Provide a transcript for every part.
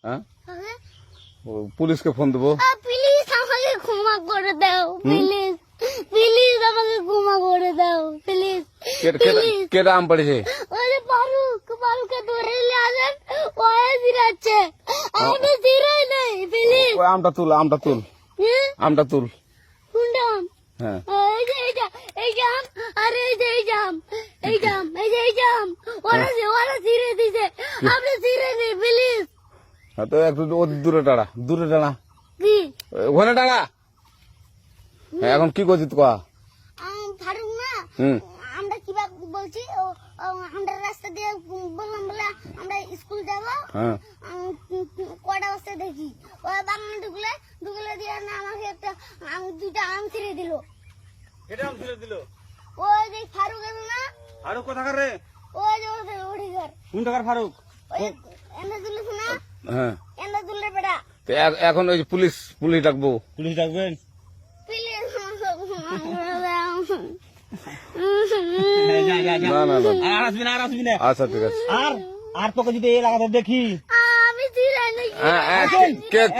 হ্যাঁ কাকে? পুলিশকে ফোন দেবো। প্লিজ আমাকে ক্ষমা করে দাও, প্লিজ প্লিজ আমাকে ক্ষমা করে দাও, প্লিজ প্লিজ। কেটা আম পড়েছে? ওরে ফারুককে ধরে নিয়ে আসেন, ও জিরাচ্ছে, আমি জিরাই নাই, প্লিজ। ওই আমটা তুল, আমটা তুল, আমটা তুল। কোনটা আম? হ্যাঁ এই যে এই যে আম, আর এই যে এই যে আম, এই যে আম, এই যে এই যে আম, ওরা জিরে দিছে, আপনি জিরে নেই, প্লিজ। হ্যাঁ, তো একটু দূরে টাড়া, দূরে টাড়া, কি ওখানে টাড়া। হ্যাঁ, এখন কি করছিস কয়া? ফারুক না, হুম আমরা কিভাবে বলছি, আমরা রাস্তা দিয়ে বললাম বলে আমরা স্কুল যাব, হ্যাঁ কটা বস্তা দেখি ওই বাগানে ঢুকলে দিয়ে না আমাকে একটা দুইটা আম ছিঁড়ে দিল। এটা আম ছিঁড়ে দিল? ওই যে ফারুক এলো না, ফারুক কোথাকার রে? ওই যে ওঠে ঘর, কোন টাকার ফারুক? ওই এনে তুলিস না, হ্যাঁ। এনে তুললে বেটা, তো এখন ওই যে পুলিশ ডাকবো। পুলিশ ডাকবেন? প্লিজ না না না, আর আসবি না, আর আসবি না। আচ্ছা ঠিক আছে। আর তোকে যদি এই এলাকাতে দেখি, আমি ছিঁড়াই নাকি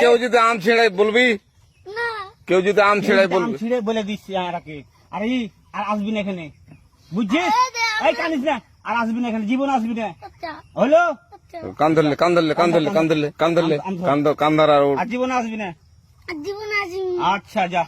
কেউ যদি আম ছিঁড়াই বলবি, না, কেউ যদি আম ছিঁড়াই আম বলবি। ছিঁড়ে বলে দিচ্ছি আরাকে, আর আসবি না এখানে, বুঝছিস? এই কানিস না, আর আসবি না এখানে, জীবন আসবি না, আচ্ছা হলো? আচ্ছা, কান্দার আর আর জীবন আসবি না। জীবন আসি। আচ্ছা যা।